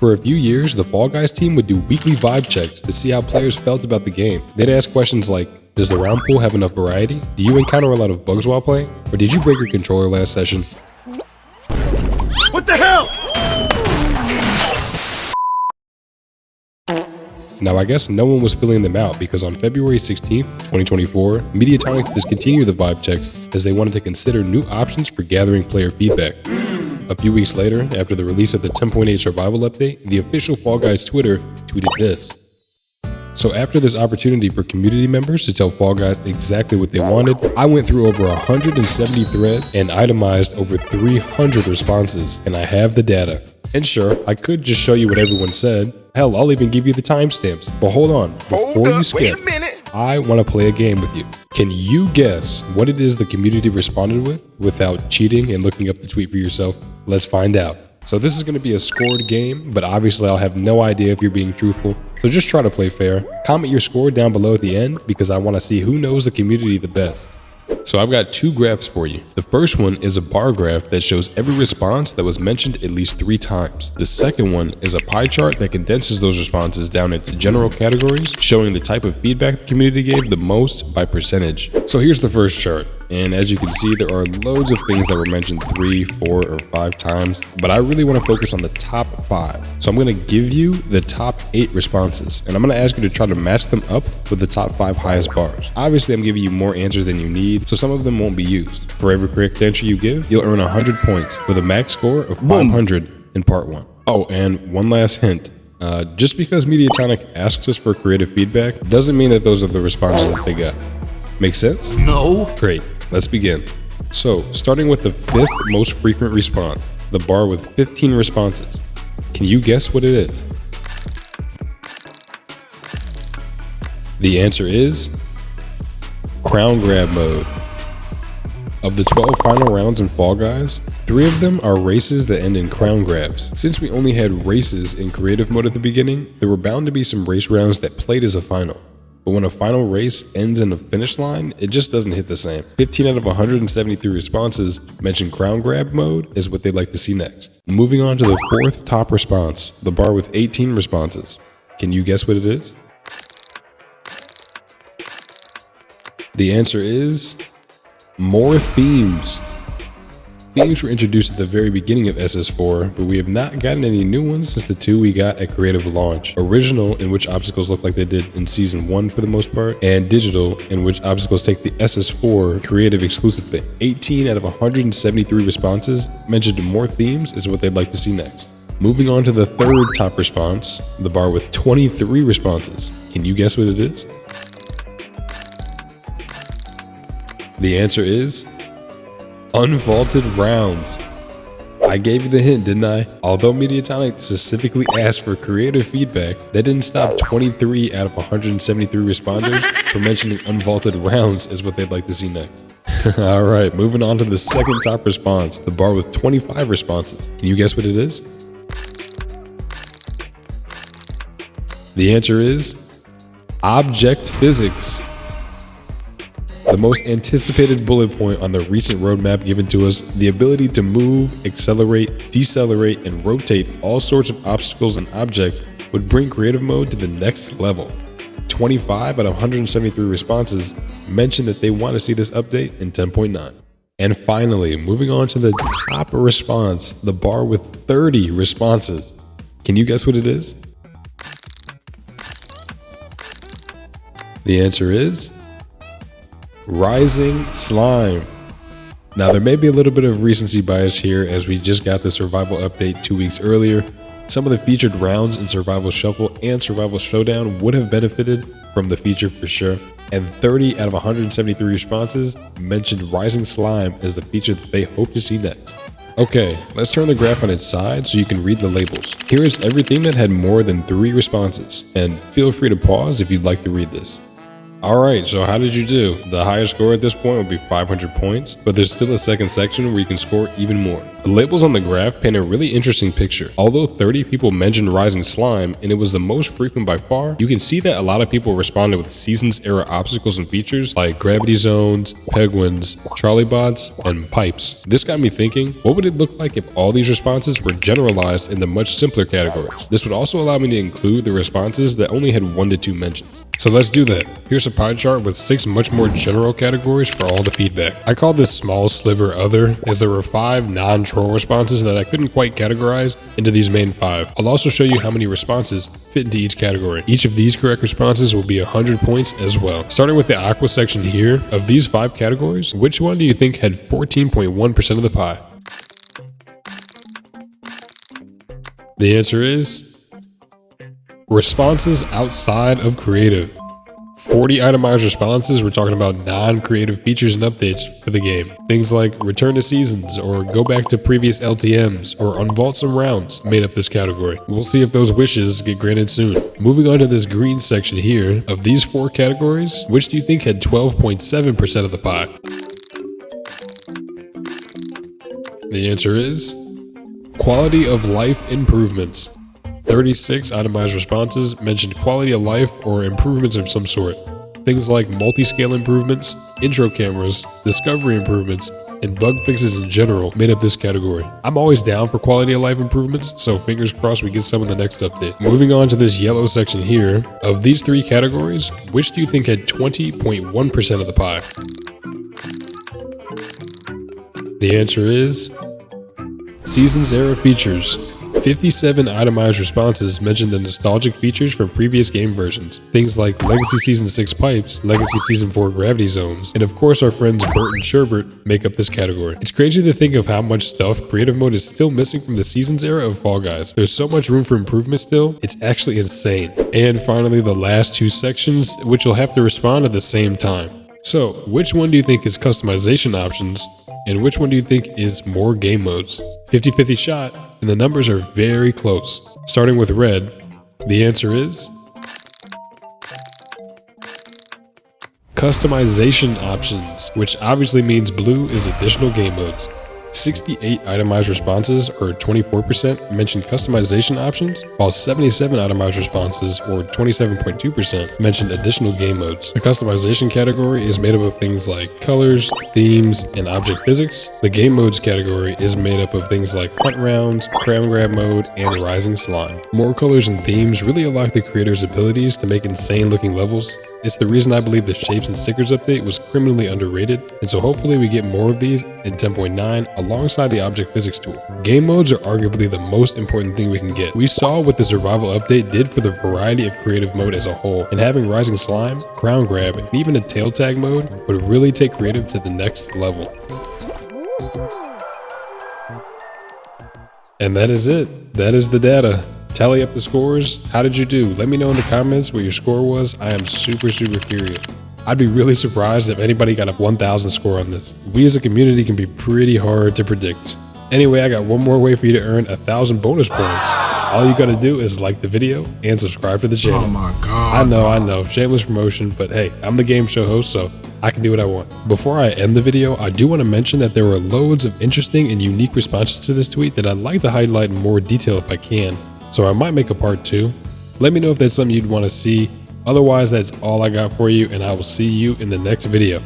For a few years, the Fall Guys team would do weekly vibe checks to see how players felt about the game. They'd ask questions like, does the round pool have enough variety? Do you encounter a lot of bugs while playing? Or did you break your controller last session? What the hell? Now, I guess no one was filling them out because on February 16th, 2024, Mediatonic discontinued the vibe checks as they wanted to consider new options for gathering player feedback. A few weeks later, after the release of the 10.8 survival update, the official Fall Guys Twitter tweeted this. So after this opportunity for community members to tell Fall Guys exactly what they wanted, I went through over 170 threads and itemized over 300 responses, and I have the data. And sure, I could just show you what everyone said. Hell, I'll even give you the timestamps. But hold on, before you skip, I want to play a game with you. Can you guess what it is the community responded with without cheating and looking up the tweet for yourself? Let's find out. So this is going to be a scored game, but obviously I'll have no idea if you're being truthful. So just try to play fair. Comment your score down below at the end because I want to see who knows the community the best. So I've got two graphs for you. The first one is a bar graph that shows every response that was mentioned at least 3 times. The second one is a pie chart that condenses those responses down into general categories, showing the type of feedback the community gave the most by percentage. So here's the first chart. And as you can see, there are loads of things that were mentioned 3, 4, or 5 times, but I really want to focus on the top 5. So I'm going to give you the top 8 responses, and I'm going to ask you to try to match them up with the top 5 highest bars. Obviously, I'm giving you more answers than you need, so some of them won't be used. For every correct answer you give, you'll earn 100 points with a max score of 500 in part 1. Oh, and one last hint. Just because Mediatonic asks us for creative feedback doesn't mean that those are the responses that they got. Make sense? No. Great. Let's begin. So, starting with the 5th most frequent response, the bar with 15 responses. Can you guess what it is? The answer is crown grab mode. Of the 12 final rounds in Fall Guys, 3 of them are races that end in crown grabs. Since we only had races in creative mode at the beginning, there were bound to be some race rounds that played as a final. But when a final race ends in a finish line, it just doesn't hit the same. 15 out of 173 responses mention crown grab mode is what they'd like to see next. Moving on to the 4th top response, the bar with 18 responses. Can you guess what it is? The answer is more themes. Themes were introduced at the very beginning of SS4, but we have not gotten any new ones since the 2 we got at creative launch. Original, in which obstacles look like they did in season 1 for the most part, and digital, in which obstacles take the SS4 creative exclusive thing. 18 out of 173 responses mentioned more themes is what they'd like to see next. Moving on to the 3rd top response, the bar with 23 responses. Can you guess what it is? The answer is unvaulted rounds. I gave you the hint, didn't I? Although Mediatonic specifically asked for creative feedback, that didn't stop 23 out of 173 responders from mentioning unvaulted rounds is what they'd like to see next. Alright, moving on to the 2nd top response, the bar with 25 responses. Can you guess what it is? The answer is object physics. The most anticipated bullet point on the recent roadmap given to us, the ability to move, accelerate, decelerate, and rotate all sorts of obstacles and objects would bring creative mode to the next level. 25 out of 173 responses mentioned that they want to see this update in 10.9. And finally, moving on to the top response, the bar with 30 responses. Can you guess what it is? The answer is rising slime. Now there may be a little bit of recency bias here as we just got the survival update 2 weeks earlier. Some of the featured rounds in Survival Shuffle and Survival Showdown would have benefited from the feature for sure. And 30 out of 173 responses mentioned rising slime as the feature that they hope to see next. Okay, let's turn the graph on its side so you can read the labels. Here is everything that had more than 3 responses, and feel free to pause if you'd like to read this. Alright, so how did you do? The highest score at this point would be 500 points, but there's still a second section where you can score even more. The labels on the graph paint a really interesting picture. Although 30 people mentioned Rising Slime, and it was the most frequent by far, you can see that a lot of people responded with Seasons era obstacles and features like gravity zones, penguins, trolley bots, and pipes. This got me thinking, what would it look like if all these responses were generalized into much simpler categories? This would also allow me to include the responses that only had 1 to 2 mentions. So let's do that. Here's a pie chart with 6 much more general categories for all the feedback. I call this small sliver other, as there were 5 non-troll responses that I couldn't quite categorize into these main 5. I'll also show you how many responses fit into each category. Each of these correct responses will be 100 points as well. Starting with the aqua section here, of these 5 categories, which one do you think had 14.1% of the pie? The answer is responses outside of creative. 40 itemized responses. We're talking about non-creative features and updates for the game. Things like return to seasons, or go back to previous LTMs, or unvault some rounds made up this category. We'll see if those wishes get granted soon. Moving on to this green section here, of these 4 categories, which do you think had 12.7% of the pie? The answer is quality of life improvements. 36 itemized responses mentioned quality of life or improvements of some sort. Things like multi-scale improvements, intro cameras, discovery improvements, and bug fixes in general made up this category. I'm always down for quality of life improvements, so fingers crossed we get some in the next update. Moving on to this yellow section here, of these 3 categories, which do you think had 20.1% of the pie? The answer is Seasons era features. 57 itemized responses mentioned the nostalgic features from previous game versions. Things like Legacy Season 6 pipes, Legacy Season 4 gravity zones, and of course our friends Bert and Sherbert make up this category. It's crazy to think of how much stuff creative mode is still missing from the Seasons era of Fall Guys. There's so much room for improvement still, it's actually insane. And finally the last 2 sections, which you'll have to respond at the same time. So, which one do you think is customization options, and which one do you think is more game modes? 50-50 shot, and the numbers are very close. Starting with red, the answer is customization options, which obviously means blue is additional game modes. 68 itemized responses, or 24%, mentioned customization options, while 77 itemized responses, or 27.2%, mentioned additional game modes. The customization category is made up of things like colors, themes, and object physics. The game modes category is made up of things like hunt rounds, crown grab mode, and rising slime. More colors and themes really unlock the creator's abilities to make insane looking levels. It's the reason I believe the shapes and stickers update was criminally underrated, and so hopefully we get more of these in 10.9 alongside the object physics tool. Game modes are arguably the most important thing we can get. We saw what the survival update did for the variety of creative mode as a whole, and having rising slime, crown grab, and even a tail tag mode would really take creative to the next level. And that is it. That is the data. Tally up the scores. How did you do? Let me know in the comments what your score was. I am super curious. I'd be really surprised if anybody got a 1,000 score on this. We as a community can be pretty hard to predict. Anyway, I got one more way for you to earn 1,000 bonus points. All you gotta do is like the video and subscribe to the channel. Oh my god. I know, shameless promotion, but hey, I'm the game show host, so I can do what I want. Before I end the video, I do want to mention that there were loads of interesting and unique responses to this tweet that I'd like to highlight in more detail if I can. So I might make a part 2. Let me know if that's something you'd want to see. Otherwise, that's all I got for you, and I will see you in the next video.